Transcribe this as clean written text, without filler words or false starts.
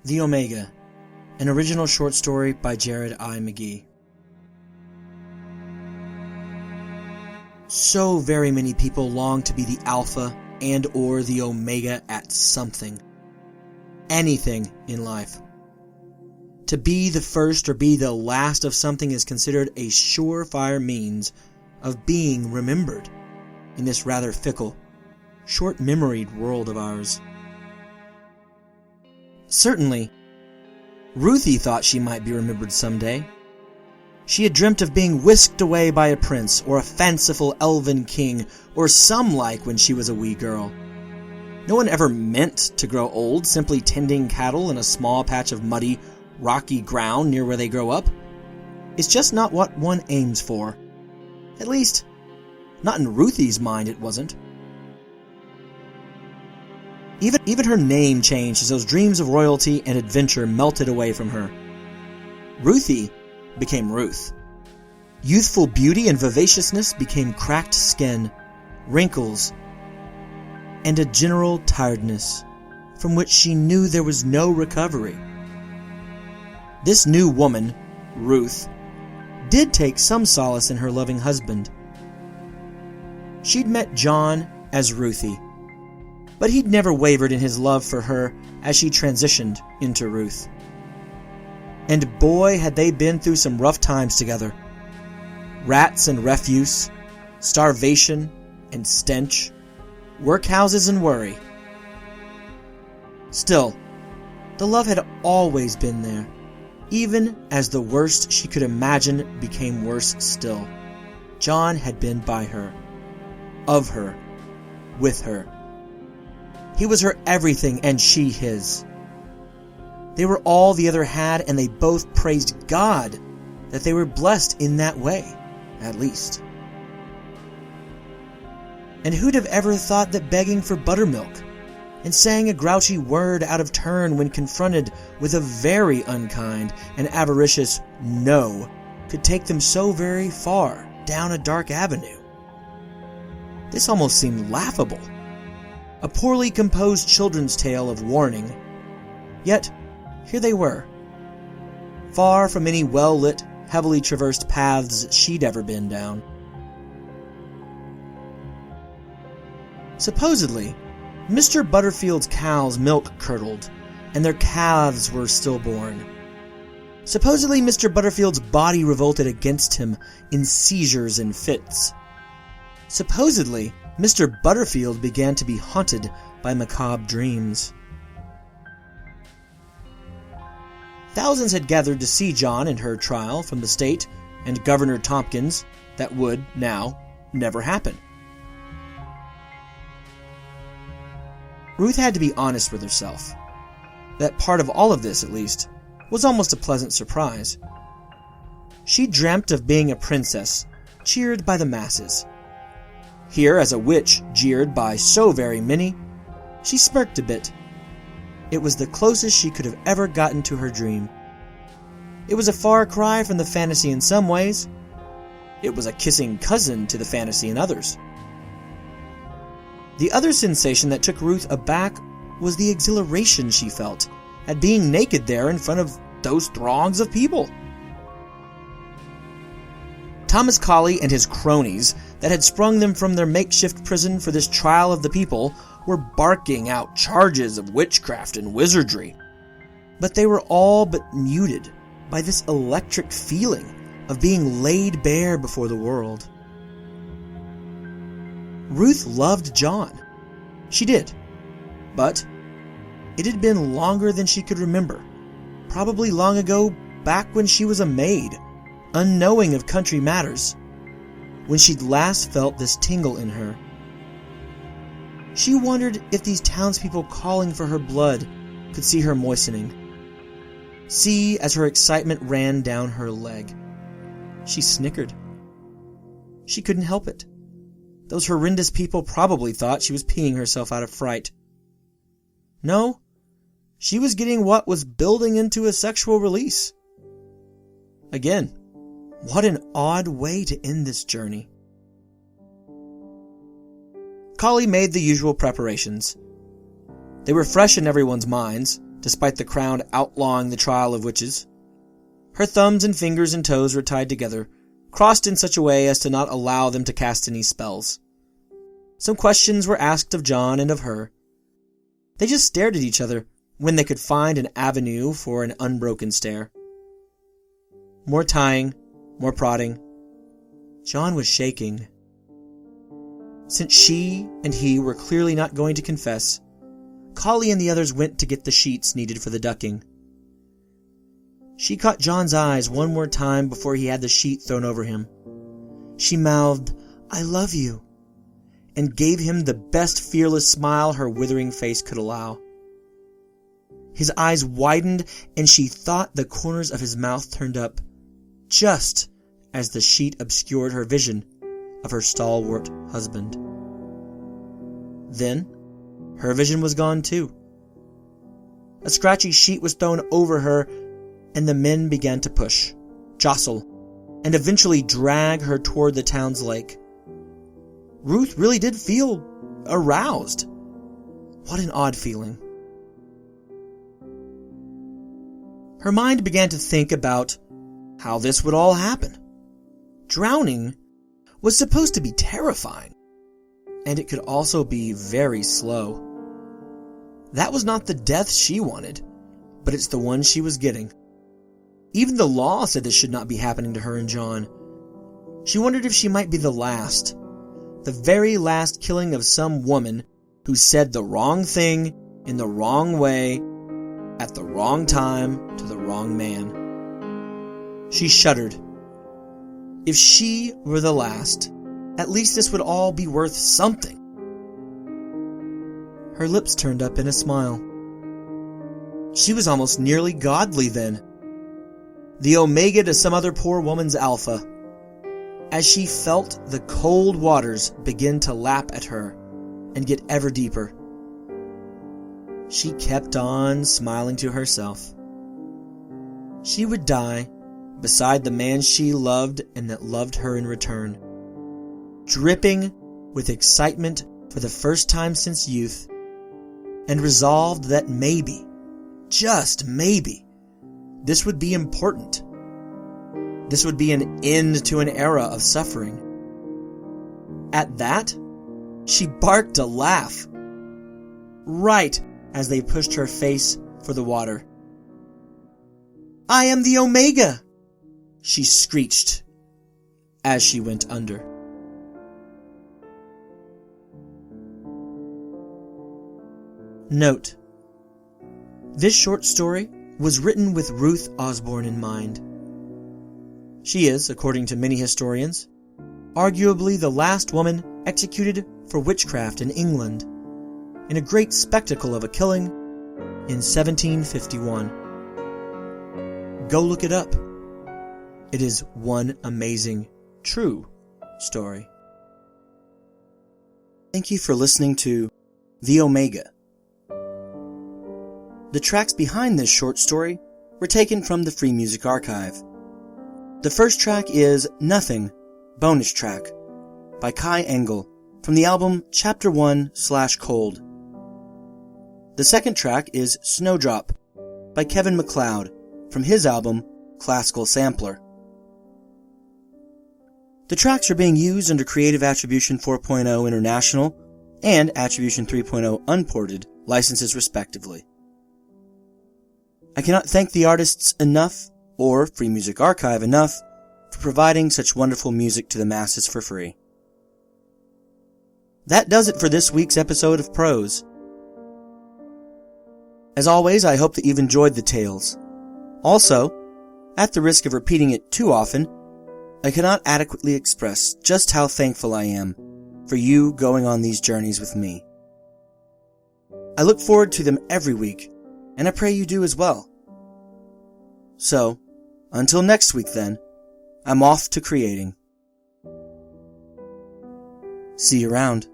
The Omega, an original short story by Jared I. McGee. So very many people long to be the alpha and or the omega at something. Anything in life. To be the first or be the last of something is considered a surefire means of being remembered in this rather fickle, short-memoried world of ours. Certainly, Ruthie thought she might be remembered someday. She had dreamt of being whisked away by a prince, or a fanciful elven king, or some like when she was a wee girl. No one ever meant to grow old simply tending cattle in a small patch of muddy, rocky ground near where they grow up. It's just not what one aims for. At least, not in Ruthie's mind it wasn't. Even her name changed as those dreams of royalty and adventure melted away from her. Ruthie became Ruth. Youthful beauty and vivaciousness became cracked skin, wrinkles, and a general tiredness from which she knew there was no recovery. This new woman, Ruth, did take some solace in her loving husband. She'd met John as Ruthie, but he'd never wavered in his love for her as she transitioned into Ruth. And boy, had they been through some rough times together. Rats and refuse, starvation and stench, workhouses and worry. Still, the love had always been there, even as the worst she could imagine became worse still. John had been by her, of her, with her. He was her everything and she his. They were all the other had, and they both praised God that they were blessed in that way, at least. And who'd have ever thought that begging for buttermilk and saying a grouchy word out of turn when confronted with a very unkind and avaricious no could take them so very far down a dark avenue? This almost seemed laughable. A poorly composed children's tale of warning. Yet, here they were, far from any well-lit, heavily traversed paths she'd ever been down. Supposedly, Mr. Butterfield's cows milk curdled, and their calves were stillborn. Supposedly, Mr. Butterfield's body revolted against him in seizures and fits. Supposedly, Mr. Butterfield began to be haunted by macabre dreams. Thousands had gathered to see John and her trial from the state and Governor Tompkins that would, now, never happen. Ruth had to be honest with herself. That part of all of this, at least, was almost a pleasant surprise. She dreamt of being a princess, cheered by the masses. Here, as a witch jeered by so very many, she smirked a bit. It was the closest she could have ever gotten to her dream. It was a far cry from the fantasy in some ways. It was a kissing cousin to the fantasy in others. The other sensation that took Ruth aback was the exhilaration she felt at being naked there in front of those throngs of people. Thomas Colley and his cronies that had sprung them from their makeshift prison for this trial of the people were barking out charges of witchcraft and wizardry. But they were all but muted by this electric feeling of being laid bare before the world. Ruth loved John. She did. But it had been longer than she could remember. Probably long ago, back when she was a maid, unknowing of country matters, when she'd last felt this tingle in her. She wondered if these townspeople calling for her blood could see her moistening. See as her excitement ran down her leg. She snickered. She couldn't help it. Those horrendous people probably thought she was peeing herself out of fright. No, she was getting what was building into a sexual release. Again, what an odd way to end this journey. Colley made the usual preparations. They were fresh in everyone's minds, despite the crown outlawing the trial of witches. Her thumbs and fingers and toes were tied together, crossed in such a way as to not allow them to cast any spells. Some questions were asked of John and of her. They just stared at each other when they could find an avenue for an unbroken stare. More tying, more prodding. John was shaking. Since she and he were clearly not going to confess, Collie and the others went to get the sheets needed for the ducking. She caught John's eyes one more time before he had the sheet thrown over him. She mouthed, "I love you," and gave him the best fearless smile her withering face could allow. His eyes widened, and she thought the corners of his mouth turned up, just as the sheet obscured her vision of her stalwart husband. Then, her vision was gone too. A scratchy sheet was thrown over her, and the men began to push, jostle, and eventually drag her toward the town's lake. Ruth really did feel aroused. What an odd feeling. Her mind began to think about how this would all happen. Drowning was supposed to be terrifying, and it could also be very slow. That was not the death she wanted, but it's the one she was getting. Even the law said this should not be happening to her and John. She wondered if she might be the last, the very last killing of some woman who said the wrong thing in the wrong way at the wrong time to the wrong man. She shuddered. If she were the last, at least this would all be worth something. Her lips turned up in a smile. She was almost nearly godly then. The omega to some other poor woman's alpha. As she felt the cold waters begin to lap at her and get ever deeper, she kept on smiling to herself. She would die beside the man she loved and that loved her in return, dripping with excitement for the first time since youth, and resolved that maybe, just maybe, this would be important. This would be an end to an era of suffering. At that, she barked a laugh, right as they pushed her face for the water. "I am the Omega!" she screeched as she went under. Note: this short story was written with Ruth Osborne in mind. She is, according to many historians, arguably the last woman executed for witchcraft in England, in a great spectacle of a killing in 1751. Go look it up. It is one amazing, true story. Thank you for listening to The Omega. The tracks behind this short story were taken from the Free Music Archive. The first track is Nothing, bonus track, by Kai Engel, from the album Chapter 1/Cold. The second track is Snowdrop, by Kevin MacLeod, from his album Classical Sampler. The tracks are being used under Creative Attribution 4.0 International and Attribution 3.0 Unported licenses respectively. I cannot thank the artists enough, or Free Music Archive enough, for providing such wonderful music to the masses for free. That does it for this week's episode of Prose. As always, I hope that you've enjoyed the tales. Also, at the risk of repeating it too often, I cannot adequately express just how thankful I am for you going on these journeys with me. I look forward to them every week, and I pray you do as well. So, until next week then, I'm off to creating. See you around.